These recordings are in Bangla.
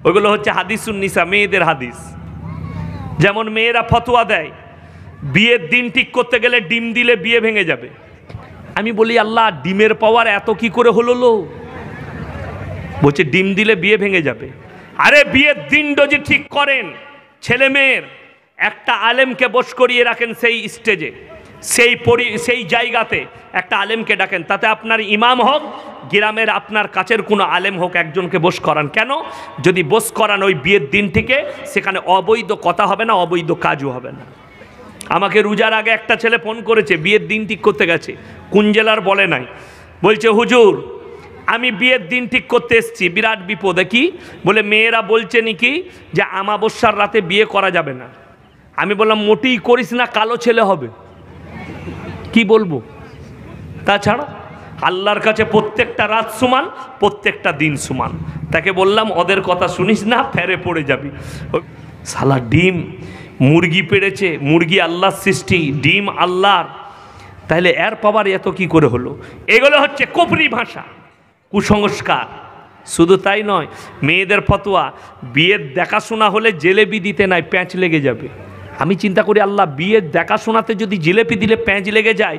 ওইগুলো হচ্ছে হাদিসুন নিসা, মেয়েদের হাদিস। যেমন মেয়েরা ফতোয়া দেয় বিয়ের দিন ঠিক করতে গেলে ডিম দিলে বিয়ে ভেঙে যাবে। আমি বলি আল্লাহ ডিমের পাওয়ার এত কি করে হলো লো? বলছে ডিম দিলে বিয়ে ভেঙে যাবে। আরে বিয়ের দিন যদি ঠিক করেন ছেলে মেয়ের, একটা আলেমকে বস করিয়ে রাখেন সেই স্টেজে, সেই জায়গাতে একটা আলেমকে ডাকেন, তাতে আপনার ইমাম হোক, গ্রামের আপনার কাছের কোনো আলেম হোক, একজনকে বস করান। কেন? যদি বস করান ওই বিয়ের দিন থেকে সেখানে অবৈধ কথা হবে না, অবৈধ কাজও হবে না। আমাকে রোজার আগে একটা ছেলে ফোন করেছে, বিয়ের দিন ঠিক করতে গেছে, কোন জেলার বলে নাই, বলছে হুজুর আমি বিয়ের দিন ঠিক করতে এসেছি, বিরাট বিপদে। কি বলে? মেয়েরা বলছে নাকি যে আমাবস্যার রাতে বিয়ে করা যাবে না। আমি বললাম মোটেই করিস না, কালো ছেলে হবে। কি বলবো? তাছাড়া আল্লাহর কাছে প্রত্যেকটা রাত সমান, প্রত্যেকটা দিন সমান। তাকে বললাম ওদের কথা শুনিস না, ফেরে পড়ে যাবি। শালা ডিম মুরগি পেড়েছে, মুরগি আল্লাহর সৃষ্টি, ডিম আল্লাহর, তাহলে এর পাওয়ার এত কি করে হলো? এগুলো হচ্ছে কপরি ভাষা, কুসংস্কার। শুধু তাই নয়, মেয়েদের ফতোয়া বিয়ের দেখাশোনা হলে জিলেপি দিতে নাই, প্যাঁচ লেগে যাবে। আমি চিন্তা করি আল্লাহ বিয়ের দেখাশোনাতে যদি জিলেপি দিলে প্যাঁচ লেগে যায়,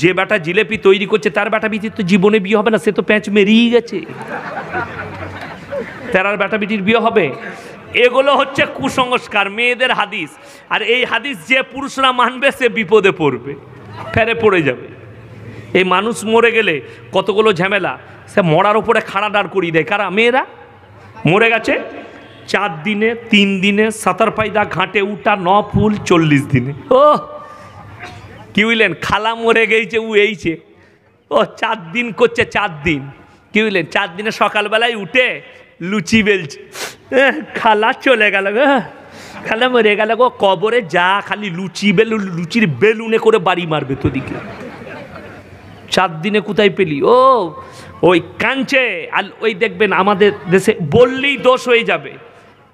যে বেটা জিলেপি তৈরি করছে তার বেটা বিটির তো জীবনে বিয়ে হবে না, সে তো প্যাঁচ মেরিয়ে গেছে, তার বেটা বিটির বিয়ে হবে? এগুলো হচ্ছে কুসংস্কার, মেয়েদের হাদিস। আর এই হাদিস যে পুরুষরা মানবে সে বিপদে পড়বে, ফেরে পড়ে যাবে। এই মানুষ মরে গেলে কতগুলো ঝামেলা, সে মরার উপরে খাড়া দাঁড় করিয়ে দেয়। কারা? মেয়েরা। মরে গেছে 4 দিনে, 3 দিনে, 7 পায়দা ঘাটে উঠা, 9 ফুল 40 দিনে। ও কি বুঝলেন? খালা মরে গেছে, ও এইছে, ও 4 দিন করছে, 4 দিন। কি বুঝলেন? 4 দিনে সকালবেলায় উঠে লুচি বেলছে, খালা চলে গেল, খালা মরে গেল গো, কবরে যা খালি লুচি লুচির বেলুনে করে বাড়ি মারবে তোদিকে। 4 দিনে কোথায় পেলি? ও ওই কাঞ্চে। আর ওই দেখবেন আমাদের দেশে বললেই দোষ হয়ে যাবে,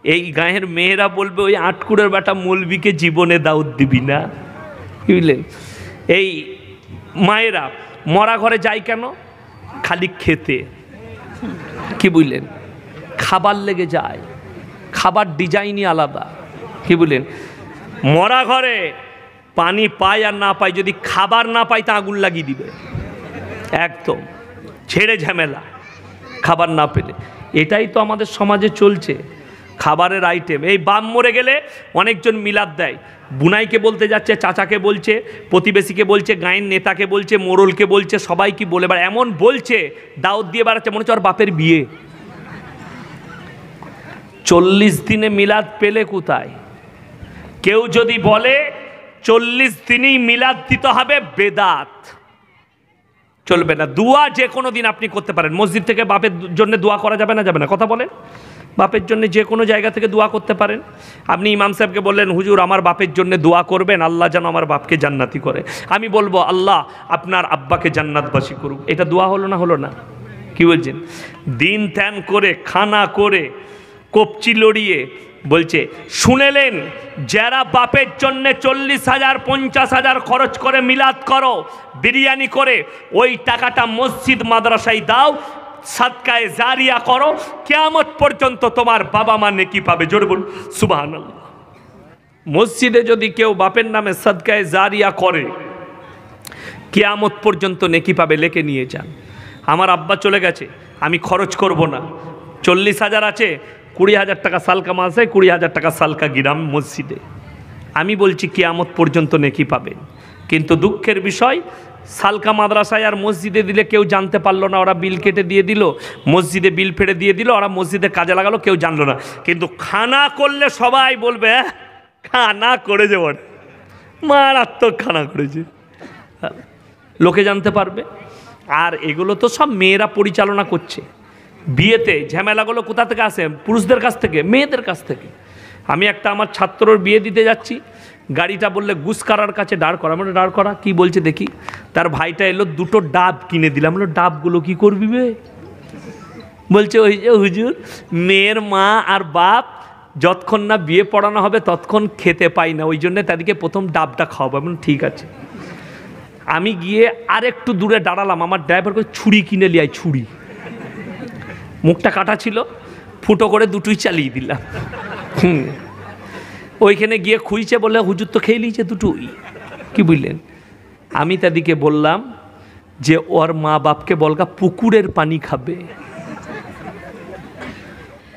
এই গাঁয়ের মেয়েরা বলবে ওই আটকুড়ের বেটা মৌলবীকে জীবনে দাউদ দিবি না। বুঝলেন? এই মায়েরা মরা ঘরে যায় কেন? খালি খেতে। কি বুঝলেন? খাবার লেগে যায়, খাবার ডিজাইনই আলাদা। কি বুঝলেন? মরা ঘরে পানি পায় আর না পায়, যদি খাবার না পায় তা আগুন লাগিয়ে দিবে, একদম ছেড়ে ঝামেলা, খাবার না পেলে। এটাই তো আমাদের সমাজে চলছে, খাবারের আইটেম। এই বাপ মরে গেলে অনেকজন মিলাদ দেয়, বুনাইকে বলতে যাচ্ছে, চাচাকে বলছে, প্রতিবেশীকে বলছে, গায়ের নেতাকে বলছে, মোড়লকে বলছে, সবাই কি বলে বেড়ায়, এমন বলছে দাওয়াত দিয়ে বেড়াচ্ছে মনে হচ্ছে ওর বাপের বিয়ে। 40 দিনে মিলাদ পেলে কোথায়? কেউ যদি বলে 40 দিনই মিলাদ দিতে হবে, বেদাত, চলবে না। দোয়া যে কোনো দিন আপনি করতে পারেন, মসজিদ থেকে বাপের জন্য দোয়া করা যাবে না? যাবে না? কথা বলেন। বাপের জন্য যে কোনো জায়গা থেকে দোয়া করতে পারেন। আপনি ইমাম সাহেবকে বললেন হুজুর আমার বাপের জন্য দোয়া করবেন, আল্লাহ যেন আমার বাপকে জান্নাতি করে। আমি বলবো আল্লাহ আপনার আব্বাকে জান্নাতবাসী করুক। এটা দোয়া হলো না? হলো না? কি বলছেন? দিন ধ্যান করে, খানা করে, কপচি লড়িয়ে বলছে শুনেলেন যারা বাপের জন্য 40,000 50,000 খরচ করে মিলাদ করো, বিরিয়ানি করে, ওই টাকাটা মসজিদ মাদ্রাসায় দাও, সাদকায়ে জারিয়া করো, কিয়ামত পর্যন্ত তোমার বাবা মা নেকি পাবে। জোরে বলুন সুবহানাল্লাহ। মসজিদে যদি কেউ বাপের নামে সাদকায়ে জারিয়া করে, কিয়ামত পর্যন্ত নেকি পাবে, লেখে নিয়ে যান। আমার আব্বা চলে গেছে, আমি খরচ করব না, 40,000 আছে, 20,000 টাকা সালকা মাসে, 20,000 টাকা সালকা গিরাম মসজিদে। আমি বলছি কিয়ামত পর্যন্ত নেকি পাবেন। কিন্তু দুঃখের বিষয়, সালকা মাদ্রাসায় আর মসজিদে দিলে কেউ জানতে পারলো না, ওরা বিল কেটে দিয়ে দিল, মসজিদে বিল ফেড়ে দিয়ে দিল, ওরা মসজিদে কাজে লাগালো, কেউ জানলো না। কিন্তু খানা করলে সবাই বলবে খানা করেছে, বড় মারাত্মক খানা করেছে, লোকে জানতে পারবে। আর এগুলো তো সব মেয়েরা পরিচালনা করছে। বিয়েতে ঝামেলাগুলো কোথা থেকে আসে? পুরুষদের কাছ থেকে, মেয়েদের কাছ থেকে। আমি একটা আমার ছাত্রর বিয়ে দিতে যাচ্ছি, গাড়িটা বললে গুসকারার কাছে দাঁড় করা। মানে দাঁড় করা, কি বলছে দেখি। তার ভাইটা এলো, 2টো ডাব কিনে দিলাম। বললো ডাবগুলো কি করবি বে? বলছে ওই যে হুজুর মেয়ের মা আর বাপ যতক্ষণ না বিয়ে পড়ানো হবে ততক্ষণ খেতে পাই না, ওই জন্য তাদেরকে প্রথম ডাবটা খাওয়াবো। এমন ঠিক আছে। আমি গিয়ে আর একটু দূরে দাঁড়ালাম, আমার ড্রাইভার করে ছুরি কিনে লিয়াই, ছুরি, মুখটা কাটা ছিল, ফুটো করে দুটোই চালিয়ে দিলাম। ওইখানে গিয়ে খুঁজছে, বলে হুজুর তো খেয়ে নিয়েছে দুটোই, কি বুঝলেন? আমি তাদেরকে বললাম যে ওর মা বাপকে বলগা পুকুরের পানি খাবে।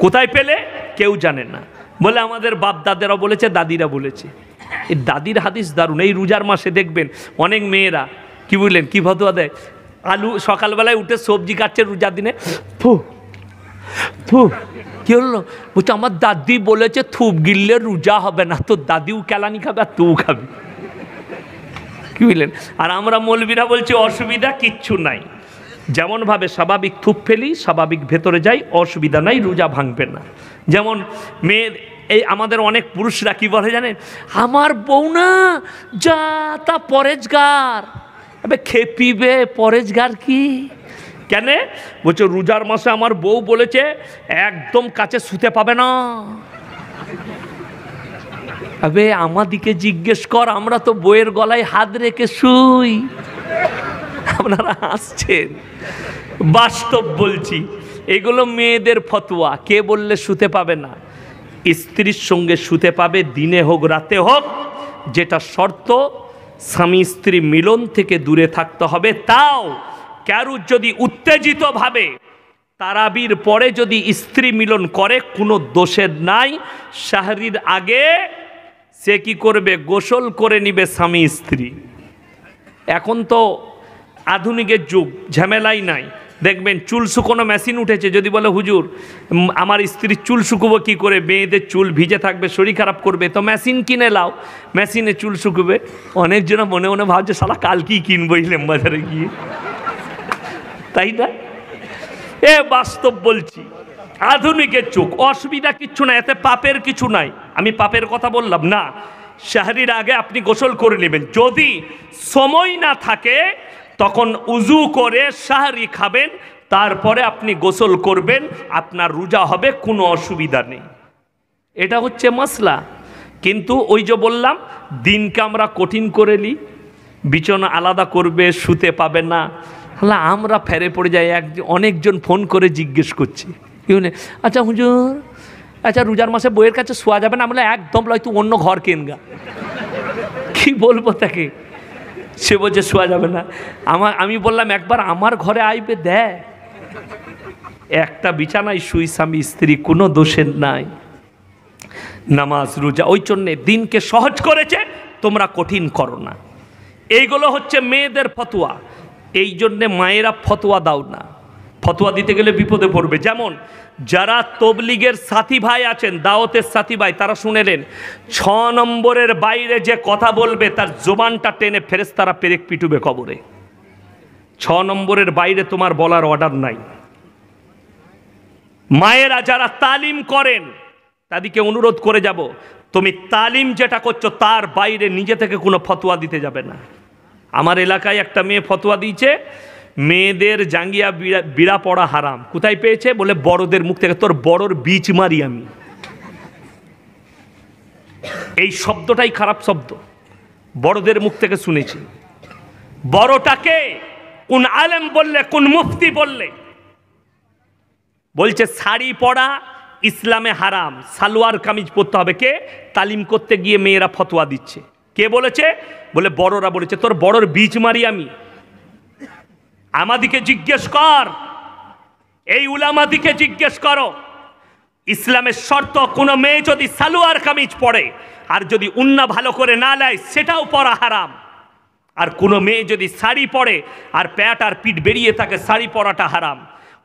কোথায় পেলে কেউ জানে না, বলে আমাদের বাপ দাদারা বলেছে, দাদিরা বলেছে। এই দাদির হাদিস দারুণ। এই রোজার মাসে দেখবেন অনেক মেয়েরা, কি বুঝলেন, কি ফতোয়া দেয়, আলু সকালবেলায় উঠে সবজি কাটছে রোজার দিনে, ফু ফু, কি হলো, বলছে আমার দাদি বলেছে থুপ গিললে রোজা হবে না। তো দাদিও কেলানি খাবে আর তুও খাবি, কি বুঝলেন? আর আমরা মৌলবীরা বলছি অসুবিধা কিচ্ছু নাই, যেমনভাবে স্বাভাবিক থুপ ফেলি স্বাভাবিক ভেতরে যাই, অসুবিধা নাই, রোজা ভাঙবে না। যেমন মেয়ের এই আমাদের অনেক পুরুষরা কি বলে জানেন, আমার বউ না যা তা পরেজগার। আবে খেপিবে, পরেজগার কি কেন? বলছে রোজার মাসে আমার বউ বলেছে একদম কাছে শুতে পাবে না। আবে আমাদিকে জিজ্ঞেস কর, আমরা তো বইয়ের গলায় হাত রেখে শুই। আপনারা হাসছেন, বাস্তব বলছি। এগুলো মেয়েদের ফতোয়া। কে বললে শুতে পাবে না? স্ত্রীর সঙ্গে শুতে পাবে, দিনে হোক রাতে হোক, যেটা শর্ত স্বামী স্ত্রী মিলন থেকে দূরে থাকতে হবে। তাও কারুর যদি উত্তেজিতভাবে তারাবির পরে যদি স্ত্রী মিলন করে, কোনো দোষের নাই। শাহরির আগে সে কি করবে, গোসল করে নিবে স্বামী স্ত্রী। এখন তো আধুনিকের যুগ, ঝামেলাই নাই। দেখবেন চুল শুকোনো মেশিন উঠেছে। যদি বলে হুজুর আমার স্ত্রীর চুল শুকোবো কি করে, মেয়েদের চুল ভিজে থাকবে, শরীর খারাপ করবে, তো মেশিন কিনে লাও, মেশিনে চুল শুকোবে। অনেকজন মনে মনে ভাবছে শালা কালকেই কিনবো ইলেম বাজারে গিয়ে, তাই না? এ বাস্তব বলছি, আধুনিকের যুগ, অসুবিধা কিচ্ছু নাই, এতে পাপের কিছু নাই। আমি পাপের কথা বললাম না। শাহরির আগে আপনি গোসল করে নেবেন। যদি সময় না থাকে তখন উজু করে শাহরি খাবেন, তারপরে আপনি গোসল করবেন, আপনার রোজা হবে, কোনো অসুবিধা নেই। এটা হচ্ছে মাসলা। কিন্তু ওই যে বললাম, দিনকে আমরা কঠিন করে নিই, বিছানা আলাদা করবে, শুতে পাবে না। হ্যাঁ, আমরা ফেরে পড়ে যাই। অনেকজন ফোন করে জিজ্ঞেস করছে, আচ্ছা হুজুর, আচ্ছা রোজার মাসে বইয়ের কাছে শোয়া যাবে না? আমরা একদম লয়, তুই অন্য ঘর কেনগা। কি বলবো তাকে? সে বলছে শোয়া যাবে না। আমি বললাম একবার আমার ঘরে আইবে, দেখ একটা বিছানায় শুই স্বামী স্ত্রী, কোনো দোষের নাই। নামাজ রোজা ওই জন্যে দিনকে সহজ করেছে, তোমরা কঠিন করো না। এইগুলো হচ্ছে মেয়েদের ফতোয়া। এই জন্যে মায়েরা ফতোয়া দাও না, ফতোয়া দিতে গেলে বিপদে পড়বে। যেমন যারা তবলিগের সাথী ভাই আছেন, দাওয়াতের সাথী ভাই, তারা শুনেলেন 6 নম্বরের বাইরে যে কথা বলবে তার জবানটা টেনে ফেরেশতারা পেরেক পিটুবে কবরে। 6 নম্বরের বাইরে তোমার বলার অর্ডার নাই। মায়েরা যারা তালিম করেন তাদেরকে অনুরোধ করে যাব, তুমি তালিম যেটা করছো তার বাইরে নিজে থেকে কোনো ফতোয়া দিতে যাবে না। আমার এলাকায় একটা মেয়ে ফতোয়া দিয়েছে, মেয়েদের জাঙ্গিয়া বিড়া পড়া হারাম। কোথায় পেয়েছে? বলে বড়দের মুখ থেকে। তোর বড়র বীজ মারি আমি। এই শব্দটাই খারাপ শব্দ, বড়দের মুখ থেকে শুনেছি। বড়টাকে কোন আলেম বললে, কোন মুফতি বললে? বলছে শাড়ি পরা ইসলামে হারাম, সালোয়ার কামিজ পরতে হবে। কে? তালিম করতে গিয়ে মেয়েরা ফতোয়া দিচ্ছে। কে বলেছে? বলে বড়রা বলেছে। তোর বড়র বীজ মারি আমি। আমাদিকে জিজ্ঞেস কর, এই উলামাদিকে জিজ্ঞেস করো, ইসলামের শর্ত কোনো মেয়ে যদি সালোয়ার কামিজ পরে আর যদি উন্না ভালো করে না নেয় সেটাও পরা হারাম। আর কোনো মেয়ে যদি শাড়ি পরে আর প্যাট আর পিঠ বেরিয়ে থাকে, শাড়ি পরাটা হারাম।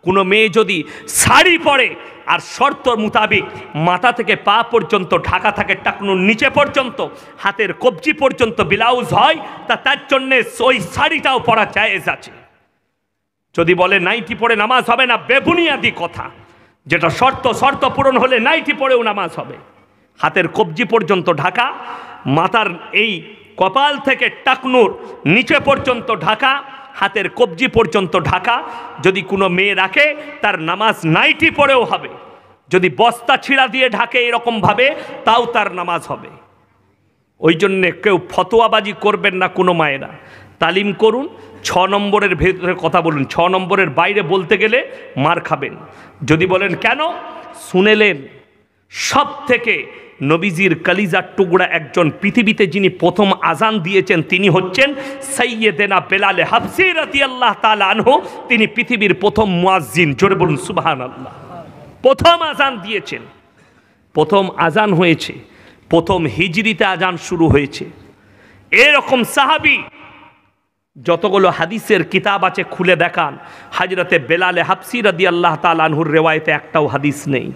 কোনো মেয়ে যদি শাড়ি পরে আর শর্ত মোতাবেক মাথা থেকে পা পর্যন্ত ঢাকা থাকে, টাকনুর নিচে পর্যন্ত, হাতের কবজি পর্যন্ত ব্লাউজ হয়, তার জন্যে ওই শাড়িটাও পরা জায়েজ আছে। যদি বলে নাইটি পরে নামাজ হবে না, বেবুনিয়াদি কথা। যেটা শর্ত পূরণ হলে নাইটি পরেও নামাজ হবে। হাতের কবজি পর্যন্ত ঢাকা, মাথার এই কপাল থেকে টাকনুর নিচে পর্যন্ত ঢাকা, হাতের কবজি পর্যন্ত ঢাকা। যদি কোনো মেয়ে রাখে তার নামাজ নাইটি পরেও হবে। যদি বস্তা ছিঁড়া দিয়ে ঢাকে এরকমভাবে, তাও তার নামাজ হবে। ওই জন্যে কেউ ফতোয়াবাজি করবেন না। কোনো মায়েরা তালিম করুন, 6 নম্বরের ভেতরে কথা বলুন। 6 নম্বরের বাইরে বলতে গেলে মার খাবেন। যদি বলেন কেন, শুনেলেন সব থেকে নবীজির কালিজার টুকরা একজন পৃথিবীতে যিনি প্রথম আজান দিয়েছেন তিনি হচ্ছেন সাইয়েদেনা বেলালে হাবসি রাদিয়াল্লাহু তাআলা আনহু। তিনি পৃথিবীর প্রথম মুয়াজ্জিন, জোরে বলুন সুবহানাল্লাহ। প্রথম আজান দিয়েছেন, প্রথম আজান হয়েছে, প্রথম হিজরিতে আজান শুরু হয়েছে। এরকম সাহাবী যতগুলো হাদিসের কিতাব আছে খুলে দেখান, হযরতে বেলালে হাবসি রাদিয়াল্লাহু তাআলা আনহুর রিওয়ায়েতে একটাও হাদিস নেই।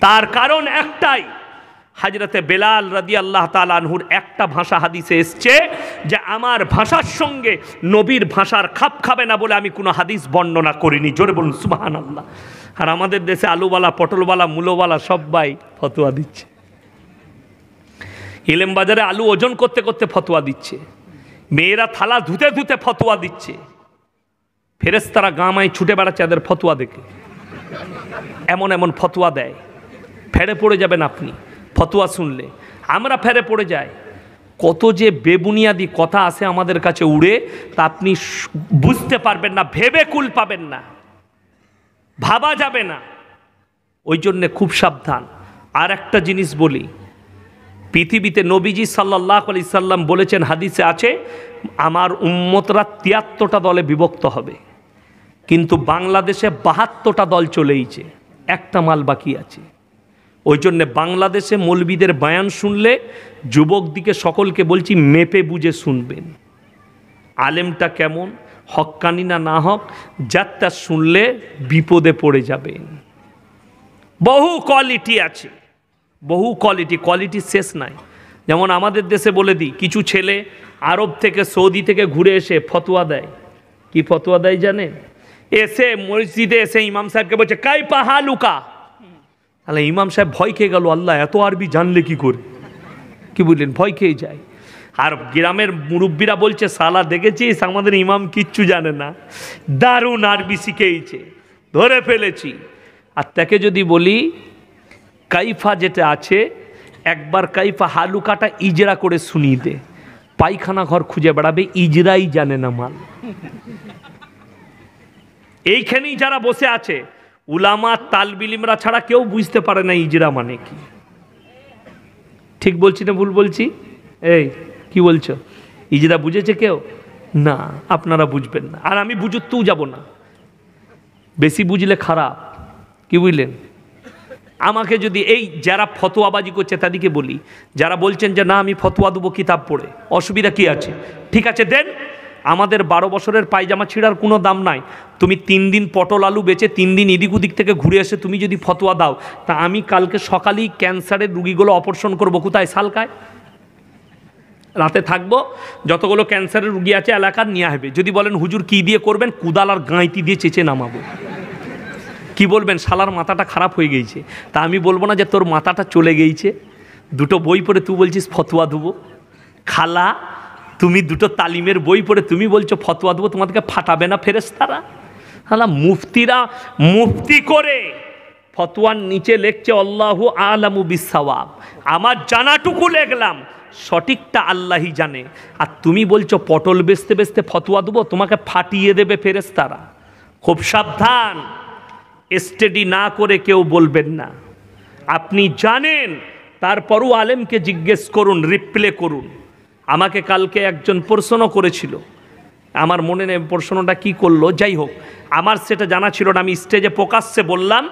তার কারণ একটাই, হযরতে বেলাল রাদিয়াল্লাহু তাআলা আনহুর একটা ভাষা হাদিসে এসছে যে আমার ভাষার সঙ্গে নবীর ভাষার খাপ খাবে না বলে আমি কোনো হাদিস বর্ণনা করিনি, জোরে বলুন সুবহানাল্লাহ। আর আমাদের দেশে আলুওয়ালা, পটলওয়ালা, মূলোওয়ালা সবাই ফতোয়া দিচ্ছে। ইলেম বাজারে আলু ওজন করতে করতে ফতোয়া দিচ্ছে, মেয়েরা থালা ধুতে ধুতে ফতোয়া দিচ্ছে, ফেরেশতারা গামায় ছুটে বেড়াচ্ছে এদের ফতোয়া দেখে। এমন এমন ফতোয়া দেয়, ফেরে পড়ে যাবেন আপনি ফতোয়া শুনলে। আমরা ফেরে পড়ে যাই, কত যে বেবুনিয়াদি কথা আছে আমাদের কাছে উড়ে, তা আপনি বুঝতে পারবেন না, ভেবে কুল পাবেন না, ভাবা যাবে না। ওই জন্যে খুব সাবধান। আর একটা জিনিস বলি, পৃথিবীতে নবীজি সাল্লাল্লাহু আলাইহি সাল্লাম বলেছেন, হাদিসে আছে, আমার উম্মতরা ৭৩টা দলে বিভক্ত হবে, কিন্তু বাংলাদেশে ৭২টা দল চলেইছে, একটা মাল বাকি আছে। ওই জন্যে বাংলাদেশে মৌলবীদের বয়ান শুনলে যুবকদিকে সকলকে বলছি মেপে বুঝে শুনবেন। আলেমটা কেমন, হক্কানি না না হক, যারটা শুনলে বিপদে পড়ে যাবেন। বহু কোয়ালিটি আছে, বহু কোয়ালিটি শেষ নাই। যেমন আমাদের দেশে বলে দিই, কিছু ছেলে আরব থেকে, সৌদি থেকে ঘুরে এসে ফতোয়া দেয়। কি ফতোয়া দেয় জানেন? এসে মসজিদে এসে ইমাম সাহেবকে বলছে কাইফা হালুকা। তাহলে ইমাম সাহেব ভয় খেয়ে গেল, আল্লাহ এত আরবি জানলে কি করে, কি বুঝলেন, ভয় খেয়ে যায়। আর গ্রামের মুরব্বীরা বলছে সালা দেখেছিস আমাদের ইমাম কিচ্ছু জানে না, দারুণ আরবি শিখেইছে, ধরে ফেলেছি। আর তাকে যদি বলি কাইফা যেটা আছে, একবার কাইফা হালুকাটা ইজরা করে শুনিয়ে দে, পায়খানা ঘর খুঁজে বেড়াবে, ইজরাই জানে না মাল। এইখানেই যারা বসে আছে উলামা তালবিলিমরা ছাড়া কেউ বুঝতে পারে না ইজরা মানে কি। ঠিক বলছি না ভুল বলছি? এই কি বলছো, ইজরা বুঝেছে কেউ? না, আপনারা বুঝবেন না, আর আমি বুঝতেও যাব না, বেশি বুঝলে খারাপ, কি বুঝলেন। আমাকে যদি এই যারা ফতোয়াবাজি করছে তাদেরকে বলি, যারা বলছেন যে না আমি ফতোয়া দেবো কিতাব পড়ে, অসুবিধা কি আছে? ঠিক আছে দেন, আমাদের 12 বছরের পায়জামা ছিঁড়ার কোনো দাম নাই। তুমি 3 দিন পটল আলু বেচে 3 দিন এদিক ওদিক থেকে ঘুরে এসে তুমি যদি ফতোয়া দাও, তা আমি কালকে সকালেই ক্যান্সারের রুগীগুলো অপারেশন করব কোথায়? সালকায়। রাতে থাকবো, যতগুলো ক্যান্সারের রুগী আছে এলাকার নিয়ে আসবে। যদি বলেন হুজুর কি দিয়ে করবেন, কুদাল আর গাঁইতি দিয়ে চেঁচে নামাবো। কি বলবেন, শালার মাথাটা খারাপ হয়ে গেছে। তা আমি বলবো না যে তোর মাথাটা চলে গেছে, দুটো বই পড়ে তুই বলছিস ফতোয়া দেবো? খালা তুমি দুটো তালিমের বই পড়ে তুমি বলছো ফতোয়া দেবো, তোমাদেরকে ফাটাবে না ফেরেশতারা? শালা মুফতিরা মুফতি করে ফতোয়ার নিচে লিখছে আল্লাহু আলামু বিসসাওয়াব, আমার জানাটুকু লিখলাম, সঠিকটা আল্লাহই জানে। আর তুমি বলছো পটল বেচতে বেচতে ফতোয়া দেবো, তোমাকে ফাটিয়ে দেবে ফেরেশতারা। খুব সাবধান, স্টাডি না করে কেউ বলবেন না। আপনি জানেন, তারপরও আলেমকে জিজ্ঞেস করুন, রিপ্লে করুন। আমাকে কালকে একজন প্রশ্ন করেছিল, আমার মনে নেই প্রশ্নটা কি করলো, যাই হোক আমার সেটা জানা ছিল না। আমি স্টেজে প্রকাশ্যে বললাম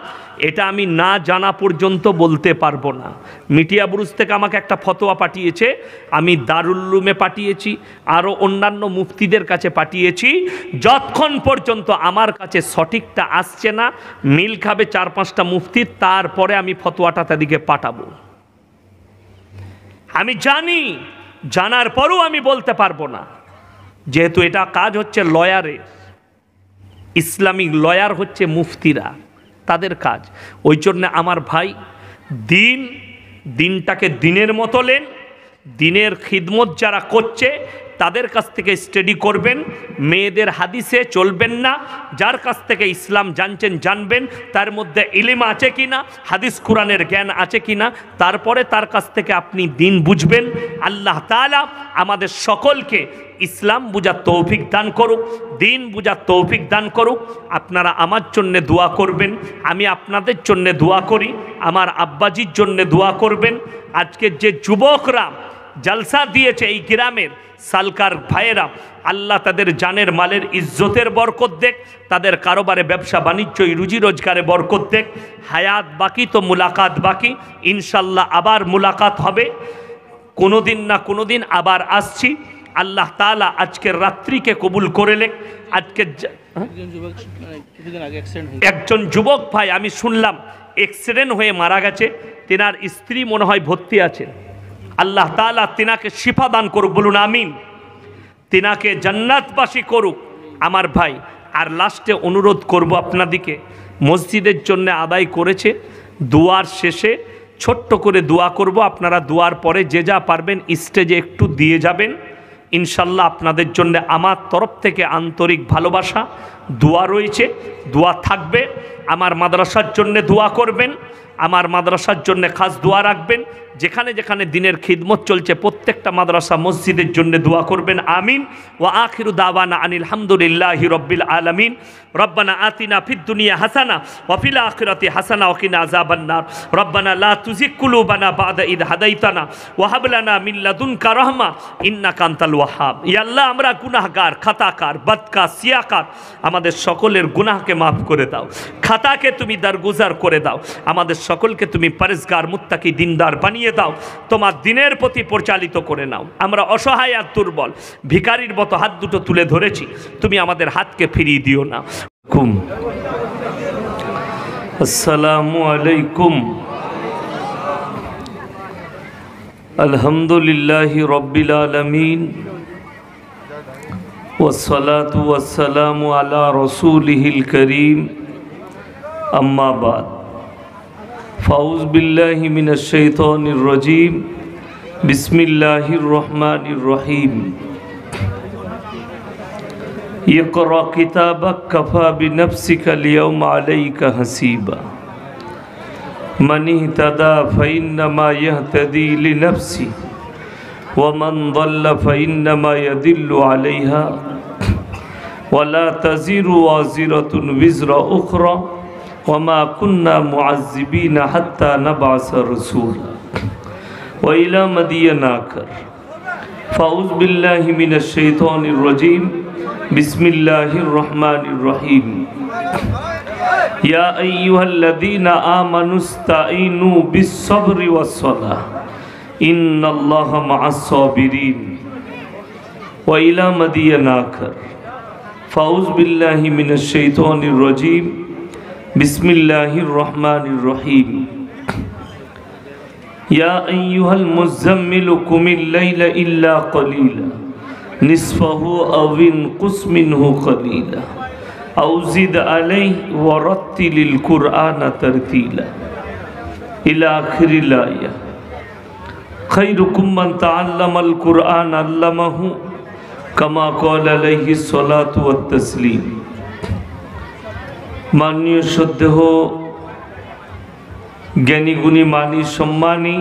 এটা আমি না জানা পর্যন্ত বলতে পারবো না। মিডিয়া বুরুজ থেকে আমাকে একটা ফতোয়া পাঠিয়েছে, আমি দারুল উলুমে পাঠিয়েছি, আরও অন্যান্য মুফতিদের কাছে পাঠিয়েছি। যতক্ষণ পর্যন্ত আমার কাছে সঠিকটা আসছে না, মিল খাবে 4-5টা মুফতি, তারপরে আমি ফতোয়াটা তাদেরকে পাঠাবো। আমি জানি, জানার পরও আমি বলতে পারবো না, যেহেতু এটা কাজ হচ্ছে লয়ারের, ইসলামিক লয়ার হচ্ছে মুফতিরা, তাদের কাজ। ওই জন্য আমার ভাই দিনটাকে দিনের মতো নেন, দিনের খিদমত যারা করছে তাদের কাছ থেকে স্টাডি করবেন, মেয়েদের হাদিসে চলবেন না। যার কাছ থেকে ইসলাম জানছেন জানবেন, তার মধ্যে ইলম আছে কিনা, হাদিস কোরআনের জ্ঞান আছে কিনা, তারপরে তার কাছ থেকে আপনি দিন বুঝবেন। আল্লাহ তাআলা আমাদের সকলকে ইসলাম বুঝার তৌফিক দান করুক, দিন বুঝার তৌফিক দান করুক। আপনারা আমার জন্যে দোয়া করবেন, আমি আপনাদের জন্যে দোয়া করি, আমার আব্বাজির জন্যে দোয়া করবেন। আজকের যে যুবকরা জলসা দিয়েছে এই গ্রামের সালকার ভাইয়েরা, আল্লাহ তাদের জানের মালের ইজ্জতের বরকত দেখ, তাদের কারোবারে ব্যবসা বাণিজ্য রুজি রোজগারে বরকত দেখ। হায়াত বাকি তো মুলাকাত বাকি, ইনশাল্লাহ আবার মুলাকাত হবে, কোনো দিন না কোনো দিন আবার আসছি। আল্লাহ তাআলা আজকের রাত্রিকে কবুল করে লেখ। আজকের একজন যুবক ভাই আমি শুনলাম অ্যাক্সিডেন্ট হয়ে মারা গেছে, তেনার স্ত্রী মনে হয় ভর্তি আছেন। আল্লাহ তাআলা তিনাকে শিফা দান করুক, বলুন আমিন। তিনাকে জান্নাতবাসী করুক আমার ভাই। আর লাস্টে অনুরোধ করব আপনাদিকে, মসজিদের জন্য আদায় করেছে, দুয়ার শেষে ছোট্ট করে দোয়া করব। আপনারা দোয়ার পরে যে যা পারবেন স্টেজে একটু দিয়ে যাবেন। ইনশাল্লাহ আপনাদের জন্য আমার তরফ থেকে আন্তরিক ভালোবাসা, দোয়া রয়েছে, দোয়া থাকবে। আমার মাদ্রাসার জন্য দোয়া করবেন, আমার মাদ্রাসার জন্য খাস দোয়া রাখবেন। যেখানে যেখানে দিনের খিদমত চলছে প্রত্যেকটা মাদ্রাসা মসজিদের জন্য দোয়া করবেন, আমিন। ওয়া আখিরু দাওয়ানা আনিল হামদুলিল্লাহি রাব্বিল আলামিন। রব্বানা আতিনা ফিদ দুনিয়া হাসানা ওয়া ফিল আখিরাতি হাসানা ওয়া কিনা আযাবান নার। রব্বানা লা তুযিগ কুলুবানা বা'দা ইদ হাদাইতানা ওয়া হাব লানা মিন লাদুনকা রাহমা ইন্নাকা আনতাল ওয়াহ্হাব। ইয়া আল্লাহ, আমরা গুনাহগার, খাতাকার, বদকার, সিয়াকার, আমাদের সকলের গুনাহকে মাফ করে দাও, খাতাকে তুমি দরগুজার করে দাও। আমাদের সকলকে তুমি পরেজগার, মুত্তাকি, দিনদার বানিয়ে দাও, তোমার দিনের প্রতি পরিচালিত করে নাও। আমরা অসহায় আর দুর্বল ভিখারির মতো হাত দুটো তুলে ধরেছি, তুমি আমাদের হাতকে ফিরিয়ে দিও না। আসসালামু আলাইকুম। আলহামদুলিল্লাহি রাব্বিল আলামিন ওয়াসসালাতু ওয়াসসালামু আলা রাসূলিহিল কারীম, আম্মা বাদ। ফাউজ বিল্লাহি মিনাশ শাইতানির রাজীম, বিসমিল্লাহির রহমানির রহিম। ইকরা কিতাবাক কাফা বিনফসিকা লিয়াউমা আলাইকা হাসিবা। মান ইহতাদা ফাইন্নামা ইয়াহতাদি লিনফসি ওয়া মান দাল্লা ফাইন্নামা ইয়াদিল্লু আলাইহা ওয়া লা তাজিরু ওয়াজিরাতুন বিজরা উখরা ওয়ামা কুন্না মুআজ্জিবিনা হাত্তা নাবআসা রাসূলা ওয়া ইলা মাদিয়ানা আখর। ফাউজ বিল্লাহি মিনাশ শাইতানির রাজীম, বিসমিল্লাহির রহমানির রহিম। ইয়া আইয়ুহাল্লাযীনা আমানুস্তাঈনু বিস-সাবরি ওয়াস-সালাহ ইন্নাল্লাহা মা'আস সাবিরিন ওয়া ইলা মাদিয়ানা আখর। ফাউজ বিল্লাহি মিনাশ শাইতানির রাজীম, বিসমিল্লাহির রহমানির রহিম। ইয়া আইয়ুহাল মুযাম্মিলু কুমিল লাইলা ইল্লা কলিলা নিসফাহু আও ইনকুস মিনহু কলিলা আও জিদ আলাইহি ওয়া রাত্তিলিল কুরআনা তারতিলা ইলা আখিরিল আয়া। খায়রুকুম মান তাআল্লামাল কুরআন আল্লামাহু কামা ক্বালা আলাইহিস সালাতু ওয়াত তাসলিম। মাননীয় শ্রদ্ধেয় জ্ঞানী গুণী মানী সম্মানী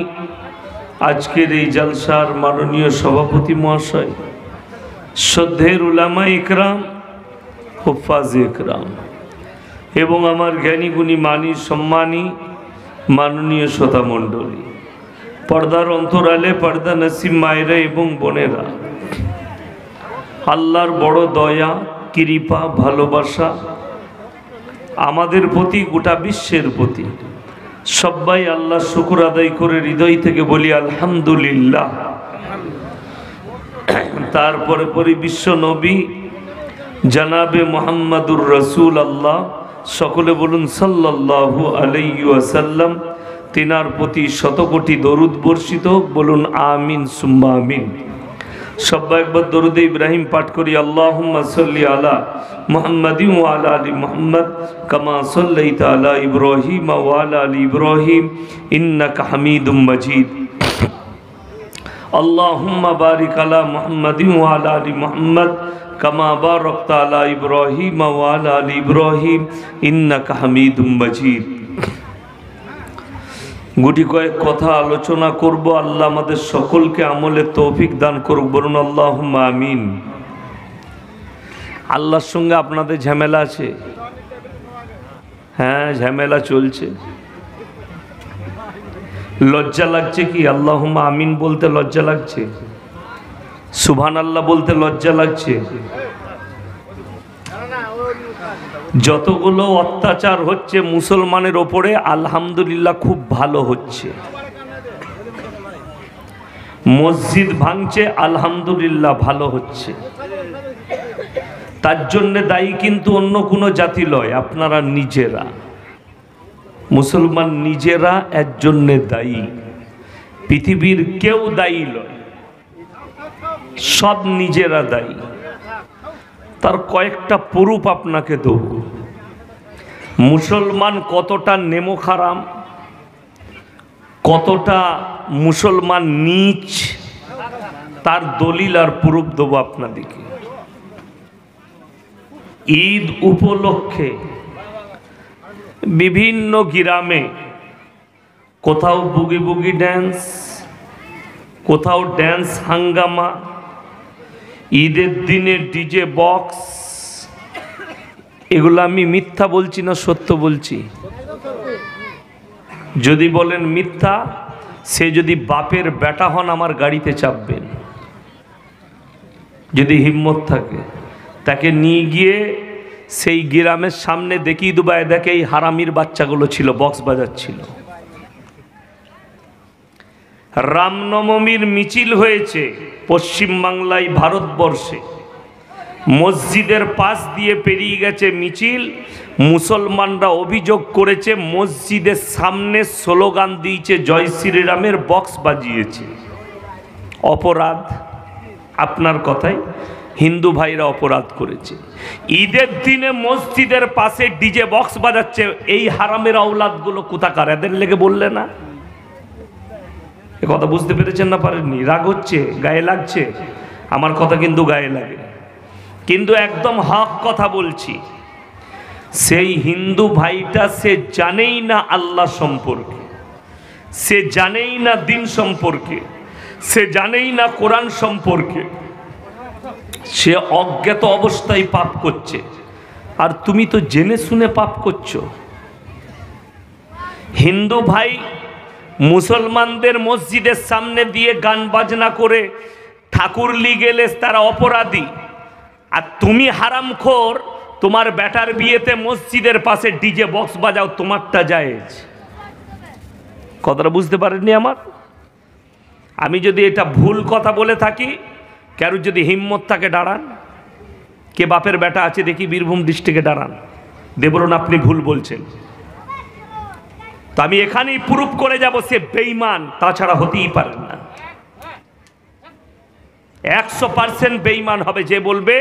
আজকের এই জলসার মাননীয় সভাপতি মহাশয়, শ্রদ্ধের উলামা ইকরাম, হুফাজ ইকরাম এবং আমার জ্ঞানী গুণী মানী সম্মানী মাননীয় শ্রোতা মণ্ডলী, পর্দার অন্তরালে পর্দা নসিব মায়েরা এবং বোনেরা, আল্লাহর বড় দয়া, কৃপা, ভালোবাসা আমাদের প্রতি, গোটা বিশ্বের প্রতি। সবাই আল্লাহ শুকর আদায় করে হৃদয় থেকে বলি আলহামদুলিল্লাহ। তারপরে পরে বিশ্ব নবী জনাবে মুহাম্মাদুর রাসূল আল্লাহ, সকলে বলুন সাল্লাল্লাহু আলাইহি ওয়াসাল্লাম। তিনার প্রতি শতকোটি দরুদ বর্ষিত হোক, বলুন আমিন সুম্মা আমিন। সবাই একবার দরুদ ইব্রাহিম পাঠ করি। আল্লাহুম্মা সাল্লি আলা মুহাম্মাদিন ওয়া আলা আলি মুহাম্মাদ কামা সাল্লাইতা আলা ইব্রাহিম ওয়া আলা আলি ইব্রাহিম ইন্নাকা হামিদুম মাজিদ। আল্লাহুম্মা বারিক আলা মুহাম্মাদিন ওয়া আলা আলি মুহাম্মাদ কামা বারাকতা আলা ইব্রাহিম ওয়া আলা আলি ইব্রাহিম ইন্নাকা হামিদুম মাজিদ। গুটি কয়েক কথা আলোচনা করব। আল্লাহ আমাদের সকলকে আমলের তৌফিক দান করুক, বলুন আল্লাহুম্মা আমিন। আল্লাহর সঙ্গে আপনাদের ঝামেলা আছে? হ্যাঁ, ঝামেলা চলছে। লজ্জা লাগছে কি? আল্লাহুম্মা আমিন বলতে লজ্জা লাগছে? সুবহানাল্লাহ বলতে লজ্জা লাগছে? যতগুলো অত্যাচার হচ্ছে মুসলমানের ওপরে, আলহামদুলিল্লাহ খুব ভালো হচ্ছে। মসজিদ ভাঙছে, আলহামদুলিল্লাহ ভালো হচ্ছে। তার জন্য দায়ী কিন্তু অন্য কোনো জাতি লয়, আপনারা নিজেরা, মুসলমান নিজেরা এর জন্য দায়ী। পৃথিবীর কেউ দায়ী লয়, সব নিজেরা দায়ী। তার কয়েকটা প্রুফ আপনাকে দেব। মুসলমান কতটা নেমোখারাম, কতটা মুসলমান নীচ, তার দলিল আর প্রুফ দেব আপনাদেরকে। ঈদ উপলক্ষে বিভিন্ন গ্রামে কোথাও বুগি বুগি ড্যান্স, কোথাও ড্যান্স হাঙ্গামা, ঈদের দিনে ডিজে বক্স। এগুলো আমি মিথ্যা বলছি না সত্য বলছি? যদি বলেন মিথ্যা, সে যদি বাপের বেটা হন আমার গাড়িতে চাপবেন। যদি হিম্মত থাকে তাকে নিয়ে গিয়ে সেই গ্রামের সামনে দেখিয়ে দেবো, দেখে এই হারামির বাচ্চাগুলো ছিল বক্স বাজাচ্ছিল। রামনবমীর মিছিল হয়েছে পশ্চিমবাংলায়, ভারতবর্ষে। মসজিদের পাশ দিয়ে পেরিয়ে গেছে মিছিল। মুসলমানরা অভিযোগ করেছে মসজিদের সামনে স্লোগান দিয়েছে জয় শ্রীরামের, বক্স বাজিয়েছে। অপরাধ, আপনার কথাই হিন্দু ভাইরা অপরাধ করেছে। ঈদের দিনে মসজিদের পাশে ডিজে বক্স বাজাচ্ছে। এই হারামের আওলাদগুলো কোথাকার, এদের লেগে বললে না? এ কথা বুঝতে পেরেছেন না পারেননি? রাগ হচ্ছে, গায়ে লাগছে? আমার কথা কিন্তু গায়ে লাগে, কিন্তু একদম হক কথা বলছি। সেই হিন্দু ভাইটা সে জানেই না আল্লাহ সম্পর্কে, সে জানেই না দিন সম্পর্কে, সে জানেই না কোরআন সম্পর্কে। সে অজ্ঞাত অবস্থায় পাপ করছে, আর তুমি তো জেনে শুনে পাপ করছো। হিন্দু ভাই মুসলমানদের মসজিদের সামনে দিয়ে গান বাজনা করে ঠাকুর লি গেলে তারা অপরাধী, আর তুমি হারামখোর তোমার বেটার বিয়েতে মসজিদের পাশে ডিজে বক্স বাজাও, তোমারটা জায়েজ। কথাটা বুঝতে পারেননি আমার? আমি যদি এটা ভুল কথা বলে থাকি, কারো যদি হিম্মত থাকে দাঁড়ান। কে বাপের বেটা আছে দেখি বীরভূম ডিস্ট্রিক্টে, দাঁড়ান, দেবরন আপনি ভুল বলছেন। তো আমি এখানেই প্রুফ করে যাব সে বেঈমান, তাছাড়া হতেই পারে না। 100% বেঈমান হবে যে বলবে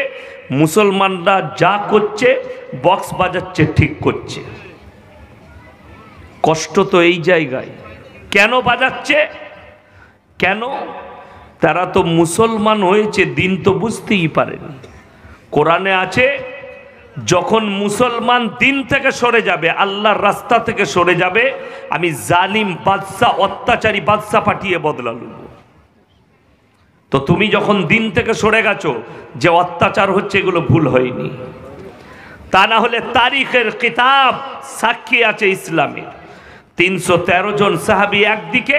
মুসলমানরা যা করছে বক্স বাজাচ্ছে ঠিক করছে। কষ্ট তো এই জায়গায়, কেন বাজাচ্ছে? কেন? তারা তো মুসলমান হয়েছে, দিন তো বুঝতেই পারেনি। কোরআনে আছে যখন মুসলমান দিন থেকে সরে যাবে, আল্লাহর রাস্তা থেকে সরে যাবে, আমি জালিম বাদশা, অত্যাচারী বাদশা পাঠিয়ে বদলা নেব। তো তুমি যখন দিন থেকে সরে গেছো, যে অত্যাচার হচ্ছে এগুলো ভুল হয়নি। তা না হলে তারিখের কিতাব সাক্ষী আছে ইসলামের। 313 জন সাহাবী একদিকে,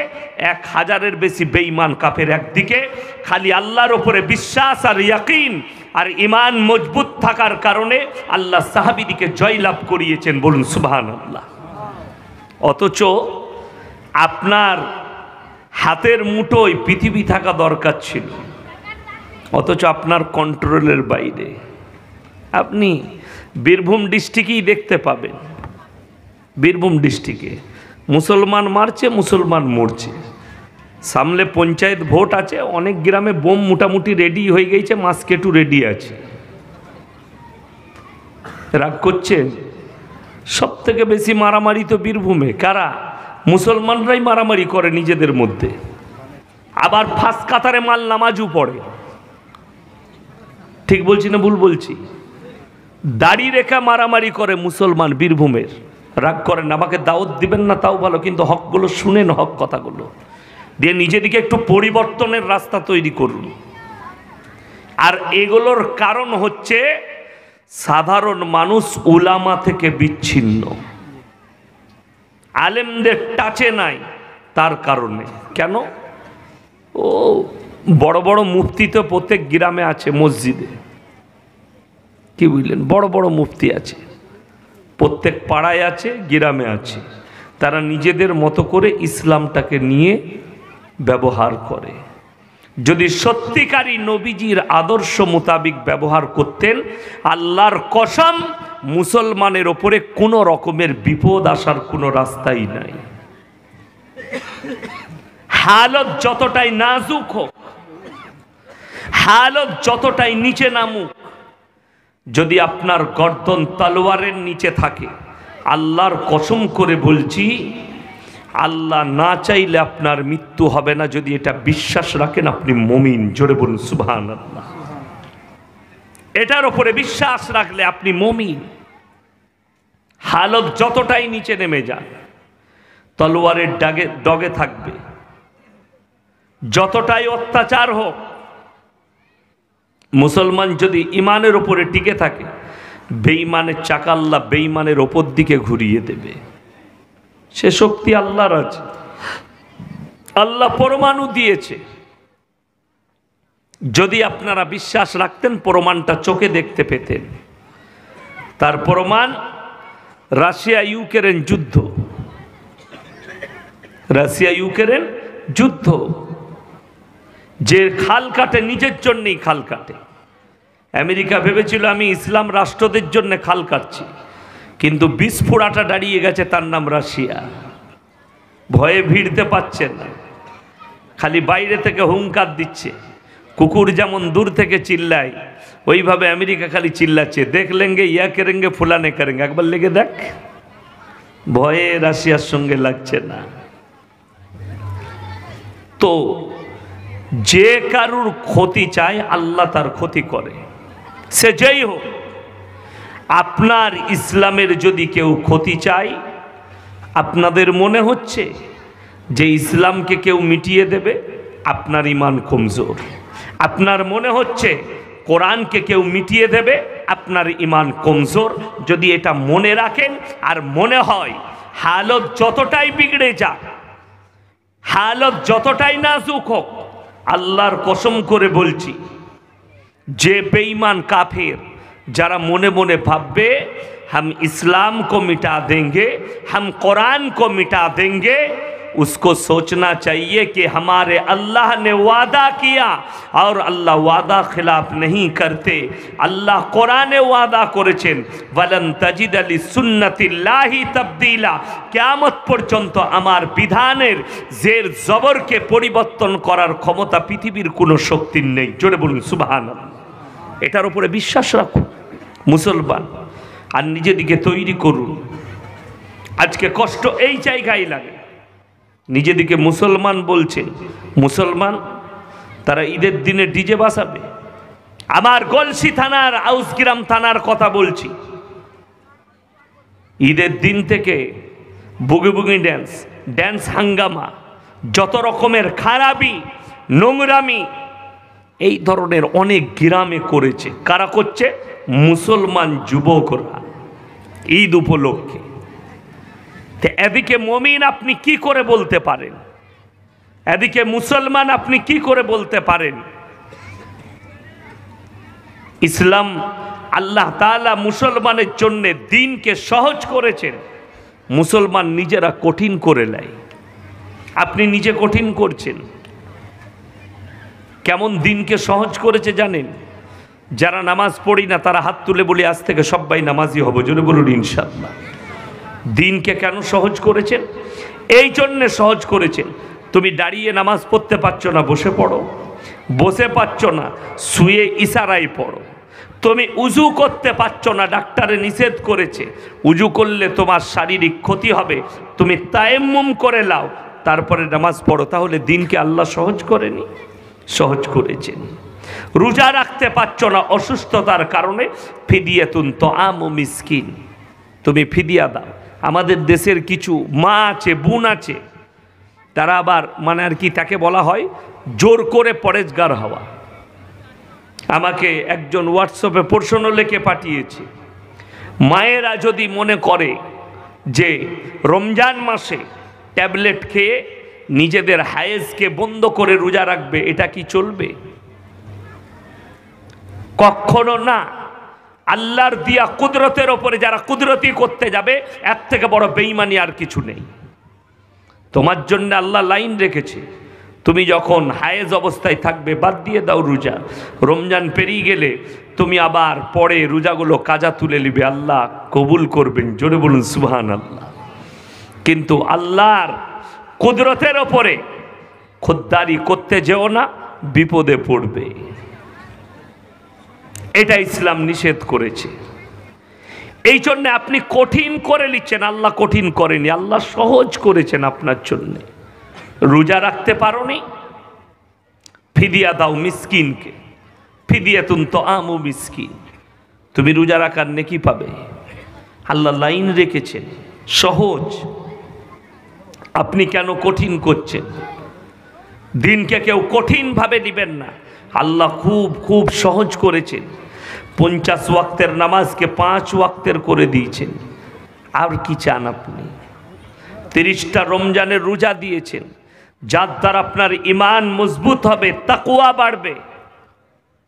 1000-এর বেশি বেঈমান কাফের একদিকে। খালি আল্লাহর উপরে বিশ্বাস আর ইয়াকিন আর ঈমান মজবুত থাকার কারণে আল্লাহ সাহাবীদিকে জয়লাভ করিয়েছেন, বলুন সুবহানাল্লাহ। অথচ আপনার হাতের মুঠোয় পৃথিবী থাকা দরকার ছিল, অথচ আপনার কন্ট্রোলের বাইরে। আপনি বীরভূম ডিস্ট্রিক্টেই দেখতে পাবেন, বীরভূম ডিস্ট্রিক্টে মুসলমান মারছে, মুসলমান মরছে। সামনে পঞ্চায়েত ভোট আছে, অনেক গ্রামে বোম মোটামুটি রেডি হয়ে গেছে, মাস্কেটু রেডি আছে। রাগ করছেন? সব থেকে বেশি মারামারি তো বীরভূমে। কারা? মুসলমানরাই মারামারি করে নিজেদের মধ্যে। আবার ফার্স্ট কাতারে মাল নামাজও পড়ে। ঠিক বলছি না ভুল বলছি? দাড়ি রেখা মারামারি করে মুসলমান বীরভূমের। রাগ করেন, আমাকে দাওয়াত দিবেন না তাও ভালো, কিন্তু হকগুলো শুনেন, হক কথাগুলো দিয়ে নিজেদিকে একটু পরিবর্তনের রাস্তা তৈরি করুন। আর এগুলোর কারণ হচ্ছে সাধারণ মানুষ উলামা থেকে বিচ্ছিন্ন, আলেমদের টাচে নাই, তার কারণে। কেন? ও বড় বড় মুফতি তো প্রত্যেক গ্রামে আছে, মসজিদে, কি বুঝলেন, বড় বড় মুফতি আছে, প্রত্যেক পাড়ায় আছে, গ্রামে আছে। তারা নিজেদের মতো করে ইসলামটাকে নিয়ে ব্যবহার করে। যদি সত্যিকারী নবীজির আদর্শ মোতাবিক ব্যবহার করতেন, আল্লাহর কসম মুসলমানের ওপরে কোনো রকমের বিপদ আসার কোনো রাস্তাই নাই। হালত যতটাই নাজুক হোক, হালত যতটাই নিচে নামুক, যদি আপনার গর্দন তলোয়ারের নিচে থাকে, আল্লাহর কসম করে বলছি, আল্লাহ না চাইলে আপনার মৃত্যু হবে না। যদি এটা বিশ্বাস রাখেন, আপনি মুমিন। জোরে বলুন সুবহানাল্লাহ। এটার উপরে বিশ্বাস রাখলে আপনি মুমিন। হালত যতটাই নিচে নেমে যান, তলোয়ারের ডগে থাকবে, যতটাই অত্যাচার হোক, মুসলমান যদি ইমানের উপরে টিকে থাকে, বেঈমানের চাকা আল্লাহ বেঈমানের ওপর দিকে ঘুরিয়ে দেবে। সে শক্তি আল্লাহর আছে, আল্লাহ পরমাণু দিয়েছে। যদি আপনারা বিশ্বাস রাখতেন, প্রমাণটা চোখে দেখতে পেতেন। তার প্রমাণ রাশিয়া ইউক্রেন যুদ্ধ। রাশিয়া ইউক্রেন যুদ্ধ, যে খাল কাটে নিজের জন্যই খাল কাটে। আমেরিকা ভেবেছিল আমি ইসলাম রাষ্ট্রদের জন্য খাল কাটছি, কিন্তু বিস্ফোরাটা দাঁড়িয়ে গেছে, তার নাম রাশিয়া। ভয়ে ভিড়তে পারছে না, খালি বাইরে থেকে হুঙ্কার দিচ্ছে। কুকুর যেমন দূর থেকে চিল্লায়, ওইভাবে আমেরিকা খালি চিল্লাচ্ছে, দেখ লেঙ্গে ইয়া করেঙ্গে ফুলানে করেঙ্গে, একবার লেগে দেখ। ভয়ে রাশিয়ার সঙ্গে লাগছে না। তো যে কারুর ক্ষতি চায়, আল্লাহ তার ক্ষতি করে, সে যেই হোক। আপনার ইসলামের যদি কেউ ক্ষতি চায়, আপনাদের মনে হচ্ছে যে ইসলামকে কেউ মিটিয়ে দেবে, আপনার ঈমান কমজোর। আপনার মনে হচ্ছে কোরআনকে কেউ মিটিয়ে দেবে, আপনার ঈমান কমজোর। যদি এটা মনে রাখেন আর মনে হয় হালত যতটাই বিগড়ে যাক, হালত যতটাই নাজুক হোক, আল্লাহর কসম করে বলছি, যে বেঈমান কাফের যারা মনে মনে ভাববে हम इस्लाम को मिटा देंगे, हम कुरान को मिटा देंगे, उसको सोचना चाहिए कि हमारे अल्लाह ने वादा किया और अल्लाह वादा खिलाफ नहीं करते। अल्लाह कुराने वादा करेছেন वलन तजिद लिसुन्नतिल्लाहि तब्दीला। কিয়ামত পর্যন্ত আমার বিধানের জের জবরকে পরিবর্তন করার ক্ষমতা পৃথিবীর কোনো শক্তির নেই। জোরে বলুন সুবহানাল্লাহ। এটার উপরে বিশ্বাস রাখুন মুসলমান, আর নিজেদিকে তৈরি করুন। আজকে কষ্ট এই জায়গায় লাগে, নিজেদিকে মুসলমান বলছেন, মুসলমান তারা ঈদের দিনে ডিজে বাসাবে। আমার গলসি থানার আউসগ্রাম থানার কথা বলছি, ঈদের দিন থেকে বুগি বুগি ড্যান্স, ড্যান্স হাঙ্গামা, যত রকমের খারাপি নোংরামি এই ধরনের অনেক গ্রামে করেছে। কারা করছে? মুসলমান যুবকরা ঈদ উপলক্ষে। এদিকে মুমিন আপনি কি করে বলতে পারেন? এদিকে মুসলমান আপনি কি করে বলতে পারেন? ইসলাম আল্লাহ তাআলা মুসলমানের জন্য দিনকে সহজ করেছেন, মুসলমান নিজেরা কঠিন করে নেয়। আপনি নিজে কঠিন করছেন। কেমন দিনকে সহজ করেছে জানেন? যারা নামাজ পড়ি না তারা হাত তুলে বলি আজ থেকে সবাই নামাজি হব। জোরে বলুন ইনশাআল্লাহ। দিনকে কেন সহজ করেছেন? এই জন্যে সহজ করেছেন, তুমি দাঁড়িয়ে নামাজ পড়তে পারছো না, বসে পড়ো। বসে পাচ্ছ না, শুয়ে ইশারায় পড়ো। তুমি উজু করতে পারছো না, ডাক্তারে নিষেধ করেছে, উজু করলে তোমার শারীরিক ক্ষতি হবে, তুমি তায়াম্মুম করে নাও। তারপরে নামাজ পড়ো, তাহলে দিনকে আল্লাহ সহজ করেনি? সহজ করেছেন। রোজা রাখতে পারছো না অসুস্থতার কারণে, ফিদিয়াতুন তাআমু মিসকিন, তুমি ফিদিয়া দাও। আমাদের দেশের কিছু মা আছে, বোন আছে, তারা আবার মানে আর কি তাকে বলা হয় জোর করে পরেজগার হওয়া। আমাকে একজন হোয়াটসঅ্যাপে প্রশ্ন লিখে পাঠিয়েছে, মায়েরা যদি মনে করে যে রমজান মাসে ট্যাবলেট খেয়ে নিজেদের হায়েজকে বন্ধ করে রোজা রাখবে, এটা কি চলবে? কখনো না। আল্লাহর দিয়া কুদরতের ওপরে যারা কুদরতি করতে যাবে, এর থেকে বড় বেঈমানি আর কিছু নেই। তোমার জন্য আল্লাহ লাইন রেখেছে, তুমি যখন হায়েজ অবস্থায় থাকবে বাদ দিয়ে দাও রোজা। রমজান পেরিয়ে গেলে তুমি আবার পরে রোজাগুলো কাজা তুলে নিবে, আল্লাহ কবুল করবেন। জোরে বলুন সুবহানাল্লাহ। কিন্তু আল্লাহর কুদরতের ওপরে খোদ্দারি করতে যেও না, বিপদে পড়বে। এটা ইসলাম নিষেধ করেছে। এই জন্য আপনি কঠিন করে নিচ্ছেন, আল্লাহ কঠিন করেনি, আল্লাহ সহজ করেছেন আপনার জন্য। রোজা রাখতে পারোনি, ফিদিয়া দাও মিসকিনকে, ফিদিয়াতুন তাআমু মিসকিন, তুমি রোজা রাখার নেকি পাবে। আল্লাহ লাইন রেখেছেন, সহজ। আপনি কেন কঠিন করছেন? দিনকে কেউ কঠিনভাবে নেবেন না, আল্লাহ খুব খুব সহজ করেছেন। 50 ওয়াক্তের নামাজকে 5 ওয়াক্তের করে দিয়েছেন। আর কি চান আপনি? 30টা রমজানের রোজা দিয়েছেন, যার দ্বারা আপনার ঈমান মজবুত হবে, তাকওয়া বাড়বে।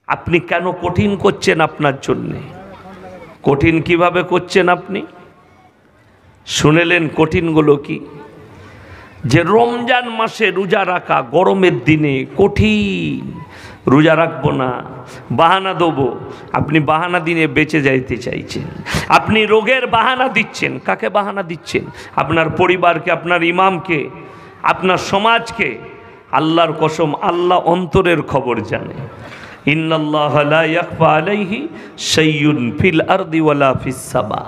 আপনি কেন কঠিন করছেন আপনার জন্যে? কঠিন কিভাবে করছেন আপনি? শুনেলেন কঠিনগুলো কি? যে রমজান মাসে রোজা রাখা গরমের দিনে কঠিন, রোজা রাখবো না, বাহানা দেবো। আপনি বাহানা দিনে বেঁচে যাইতে চাইছেন, আপনি রোগের বাহানা দিচ্ছেন। কাকে বাহানা দিচ্ছেন? আপনার পরিবারকে, আপনার ইমামকে, আপনার সমাজকে। আল্লাহর কসম, আল্লাহ অন্তরের খবর জানে। ইন্নাল্লাহা লা ইয়াখফা আলাইহি শাইউন ফিল আরদি ওয়ালা ফিস সামা।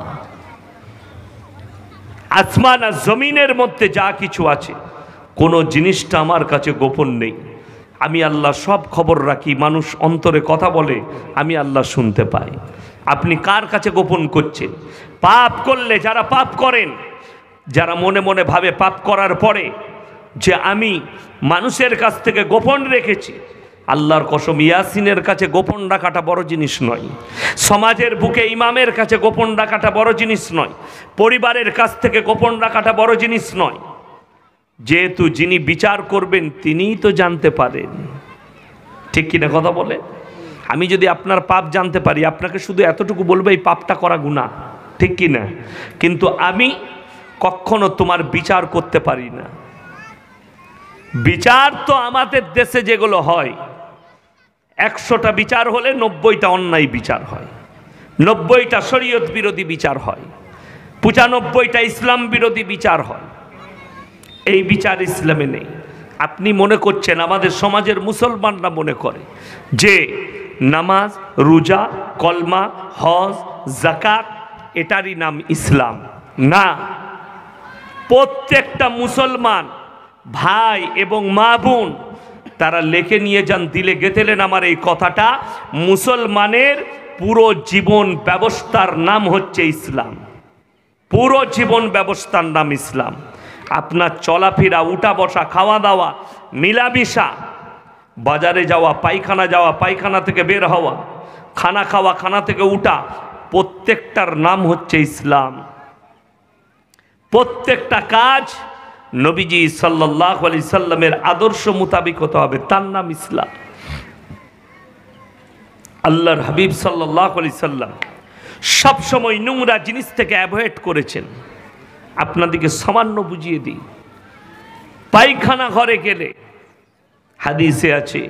আসমান আর জমিনের মধ্যে যা কিছু আছে, কোনো জিনিসটা আমার কাছে গোপন নেই। আমি আল্লাহ সব খবর রাখি। মানুষ অন্তরে কথা বলে, আমি আল্লাহ শুনতে পাই। আপনি কার কাছে গোপন করছেন? পাপ করলে, যারা পাপ করেন, যারা মনে মনে ভাবে পাপ করার পরে যে আমি মানুষের কাছ থেকে গোপন রেখেছি, আল্লাহর কসম, ইয়াসিনের কাছে গোপন রাখাটা বড় জিনিস নয়। সমাজের বুকে ইমামের কাছে গোপন রাখাটা বড় জিনিস নয়। পরিবারের কাছ থেকে গোপন রাখাটা বড় জিনিস নয়। যেহেতু যিনি বিচার করবেন তিনিই তো জানতে পারেন। ঠিক কিনা কথা বলে? আমি যদি আপনার পাপ জানতে পারি, আপনাকে শুধু এতটুকু বলবো এই পাপটা করা গুনাহ, ঠিক কিনা? কিন্তু আমি কখনো তোমার বিচার করতে পারি না। বিচার তো আমাদের দেশে যেগুলো হয়, 100টা বিচার হলে 90টা অন্যায় বিচার হয়, 90টা শরীয়ত বিরোধী বিচার হয়, 95টা ইসলাম বিরোধী বিচার হয়। এই বিচার ইসলামে নেই। আপনি মনে করছেন, আমাদের সমাজের মুসলমানরা মনে করে যে নামাজ, রোজা, কলমা, হজ, যাকাত এটারই নাম ইসলাম। না, প্রত্যেকটা মুসলমান ভাই এবং মা বোন তারা লেখে নিয়ে যান, দিলে গেঁথেলেন আমার এই কথাটা। মুসলমানের পুরো জীবন ব্যবস্থার নাম হচ্ছে ইসলাম। পুরো জীবন ব্যবস্থার নাম ইসলাম। আপনার চলাফেরা, উঠা বসা, খাওয়া দাওয়া, মিলামিশা, বাজারে যাওয়া, পায়খানা যাওয়া, পায়খানা থেকে বের হওয়া, খানা খাওয়া, খানা থেকে উঠা, প্রত্যেকটার নাম হচ্ছে ইসলাম। প্রত্যেকটা কাজ নবীজি সাল্লাল্লাহু আলাইহি সাল্লামের আদর্শ মোতাবেক হতে হবে, তার নাম ইসলাম। আল্লাহর হাবিব সাল্লাল্লাহু আলাইহি সাল্লাম সবসময় নোংরা জিনিস থেকে অ্যাভয়েড করেছেন। আপনাদেরকে সামান্য বুঝিয়ে দিই। পায়খানা ঘরে গেলে হাদিসে আছে,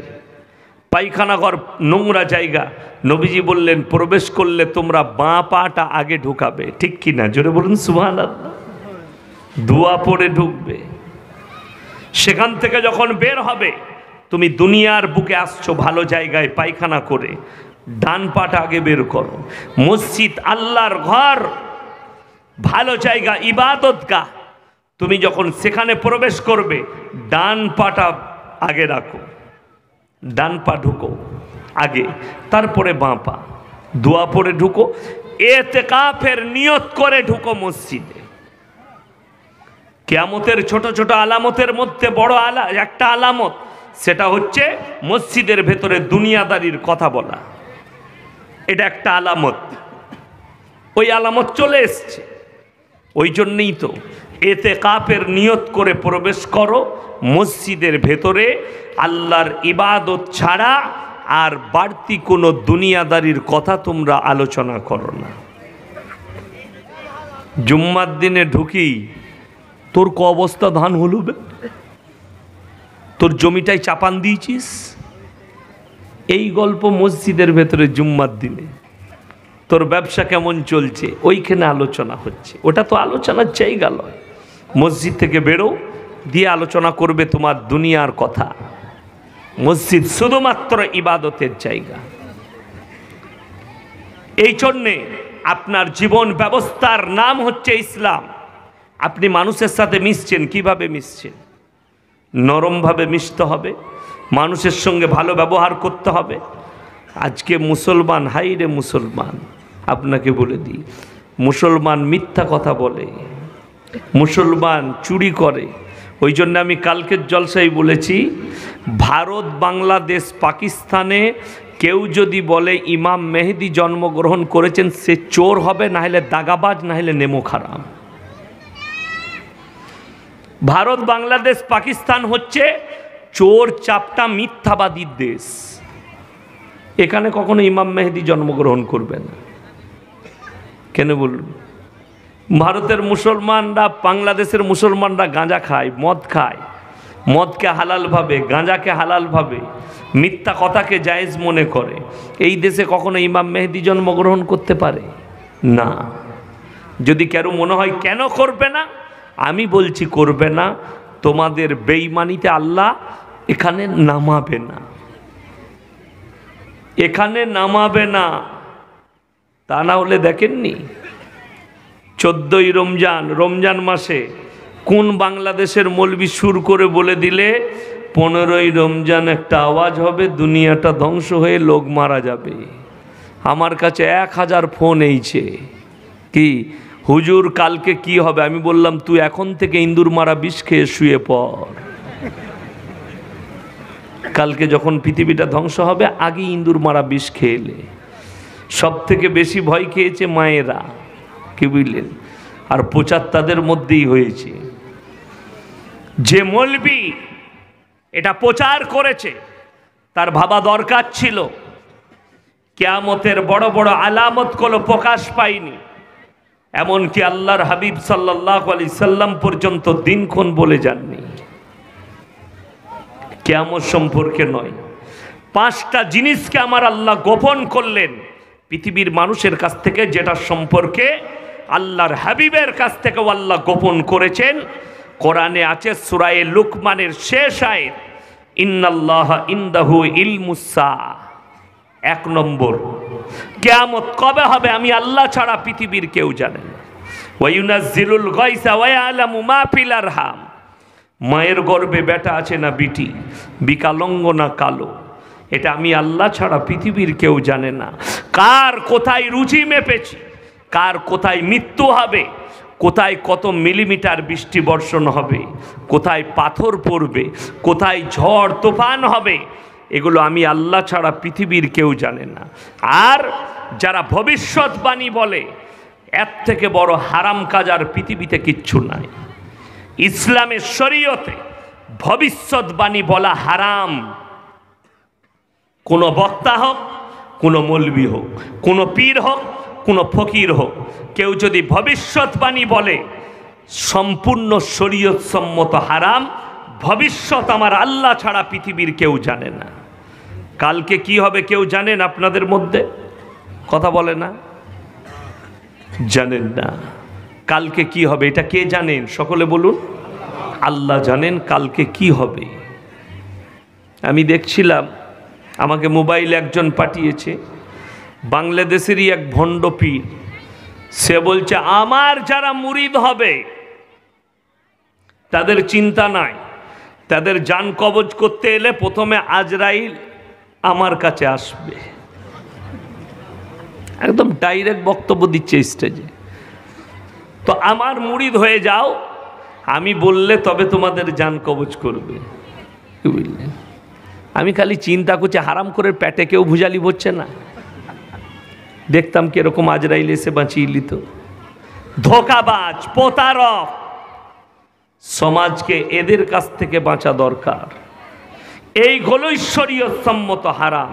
পায়খানা ঘর নোংরা জায়গা, নবীজি বললেন প্রবেশ করলে তোমরা বাঁ পাটা আগে ঢুকাবে। ঠিক কিনা? জোরে বলুন সুবহানাল্লাহ। দোয়া পড়ে ঢুকবে। সেখান থেকে যখন বের হবে, তুমি দুনিয়ার বুকে আসছো ভালো জায়গায় পায়খানা করে, ডান পাটা আগে বের করো। মসজিদ আল্লাহর ঘর, ভালো জায়গা, ইবাদতগাহ, তুমি যখন সেখানে প্রবেশ করবে ডান পাটা আগে রাখো, ডান পা ঢুকো আগে, তারপরে বাঁ পা, দোয়া পরে ঢুকো, ইতিকাফের নিয়ত করে ঢুকো মসজিদে। কিয়ামতের ছোট ছোট আলামতের মধ্যে বড় একটা আলামত, সেটা হচ্ছে মসজিদের ভেতরে দুনিয়াদারির কথা বলা। এটা একটা আলামত, ওই আলামত চলে এসছে। ওই জন্যই তো ইতিকাফের নিয়ত করে প্রবেশ করো মসজিদের ভেতরে, আল্লাহর ইবাদত ছাড়া আর বাড়তি কোনো দুনিয়াদারির কথা তোমরা আলোচনা করো না। জুম্মার দিনে ঢুকি তোর ক অবস্থা ধান হলো, তোর জমিটাই চাপান দিয়েছিস, এই গল্প মসজিদের ভেতরে জুম্মার দিনে। তোর ব্যবসা কেমন চলছে, ওইখানে আলোচনা হচ্ছে। ওটা তো আলোচনার জায়গা নয়। মসজিদ থেকে বেরো, দিয়ে আলোচনা করবে তোমার দুনিয়ার কথা। মসজিদ শুধুমাত্র ইবাদতের জায়গা। এই জন্যে আপনার জীবন ব্যবস্থার নাম হচ্ছে ইসলাম। আপনি মানুষের সাথে মিশছেন, কিভাবে মিশছেন? নরমভাবে মিশতে হবে, মানুষের সঙ্গে ভালো ব্যবহার করতে হবে। আজকে মুসলমান, হাই রে মুসলমান, আপনাকে বলে দিই, মুসলমান মিথ্যা কথা বলে, মুসলমান চুরি করে। ওই জন্য আমি কালকের জলসায় বলেছি, ভারত, বাংলাদেশ, পাকিস্তানে কেউ যদি বলে ইমাম মেহেদি জন্মগ্রহণ করেছেন, সে চোর হবে, না হলে দাগাবাজ, না হলে নেমো খারাম। ভারত, বাংলাদেশ, পাকিস্তান হচ্ছে চোর চাপটা মিথ্যাবাদীর দেশ। এখানে কখনো ইমাম মেহেদি জন্মগ্রহণ করবে না। কেন বলুন? ভারতের মুসলমানরা, বাংলাদেশের মুসলমানরা গাঁজা খায়, মদ খায়, মদকে হালাল ভাবে, গাঁজাকে হালাল ভাবে, মিথ্যা কথাকে জায়েজ মনে করে। এই দেশে কখনো ইমাম মেহেদি জন্মগ্রহণ করতে পারে না। যদি কারো মনে হয় কেন করবে না, আমি বলছি করবে না। তোমাদের বেঈমানিতে আল্লাহ এখানে নামাবে না, এখানে নামাবে না। তা না হলে দেখেননি 14ই রমজান, রমজান মাসে কোন বাংলাদেশের মৌলবি সুর করে বলে দিলে 15ই রমজান একটা আওয়াজ হবে, দুনিয়াটা ধ্বংস হয়ে লোক মারা যাবে। আমার কাছে 1000 ফোন এইছে, কি হুজুর কালকে কি হবে? আমি বললাম তুই এখন থেকে ইন্দুর মারা বিষ খেয়ে শুয়ে পড়। কালকে যখন পৃথিবীটা ধ্বংস হবে, আগে ইন্দুর মারা বিষ খেয়েলে। সব থেকে বেশি ভয় খেয়েছে মায়েরা, কি বুঝলেন? আর প্রচার তাদের মধ্যেই হয়েছে। যে মৌলবি এটা প্রচার করেছে তার ভাবা দরকার ছিল কিয়ামতের বড় বড় আলামতগুলো প্রকাশ পায়নি। এমনকি আল্লাহর হাবিব সাল্লাল্লাহু আলাইহি সাল্লাম পর্যন্ত দিনক্ষণ বলে যাননি। কিয়ামত সম্পর্কে নয়, 5টা জিনিসকে আমার আল্লাহ গোপন করলেন পৃথিবীর মানুষের কাছ থেকে, যেটা সম্পর্কে আল্লাহর হাবিবের কাছ থেকে আল্লাহ গোপন করেছেন। কোরআনে আছে সূরা লুকমানের শেষ আয়াত, ইন্নাল্লাহা ইনদাহু ইলমুস সাআহ। 1 নম্বর, কিয়ামত কবে হবে আমি আল্লাহ ছাড়া পৃথিবীর কেউ জানে না। ওয়া ইউনাজ্জিলুল গায়সা ওয়া ইয়ালামু মা ফিল আরহাম। মায়ের গর্ভে বেটা আছে না বিটি, বিকালঙ্গ না কালো, এটা আমি আল্লাহ ছাড়া পৃথিবীর কেউ জানে না। কার কোথায় রুচি মেপেছি, কার কোথায় মৃত্যু হবে, কোথায় কত মিলিমিটার বৃষ্টি বর্ষণ হবে, কোথায় পাথর পড়বে, কোথায় ঝড় তুফান হবে, এগুলো আমি আল্লাহ ছাড়া পৃথিবীর কেউ জানে না। আর যারা ভবিষ্যৎবাণী বলে, এর থেকে বড় হারাম কাজ আর পৃথিবীতে কিচ্ছু নাই। ইসলামের শরীয়তে ভবিষ্যৎবাণী বলা হারাম। কোনো বক্তা হোক, কোনো মৌলবি হোক, কোনো পীর হোক, কোনো ফকির হোক, কেউ যদি ভবিষ্যৎবাণী বলে, সম্পূর্ণ শরীয়ত সম্মত হারাম। ভবিষ্যৎ আমার আল্লাহ ছাড়া পৃথিবীর কেউ জানে না। কালকে কি হবে কেউ জানেন আপনাদের মধ্যে? কথা বলে না, জানেন না। কালকে কি হবে এটা কে জানেন? সকলে বলুন। আল্লাহ জানেন কালকে কি হবে। আমি দেখছিলাম, আমাকে মোবাইলে একজন পাঠিয়েছে, বাংলাদেশেরই এক ভণ্ড পীর। সে বলছে আমার যারা মুরিদ হবে তাদের চিন্তা নাই। তাদের জান কবজ করতে এলে প্রথমে আজরাইল আমার কাছে আসবে, একদম ডাইরেক্ট বক্তব্য দিচ্ছে স্টেজে। তো আমার মুরিদ হয়ে যাও, আমি বললে তবে তোমাদের জান কবজ করবে। কি বুঝলেন? আমি খালি চিন্তা করছি হারাম করে পেটে কেউ ভুজালি হচ্ছে না, দেখতাম কিরকম আজরাইল এসে বাঁচিয়ে নিত। ধোঁকাবাজ, প্রতারক, সমাজকে এদের কাছ থেকে বাঁচা দরকার। এইগুলো ঈশ্বরীয় সম্মত হারাম।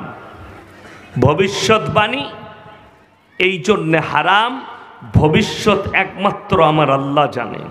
ভবিষ্যৎবাণী এই জন্যে হারাম, ভবিষ্যৎ একমাত্র আমার আল্লাহ জানেন।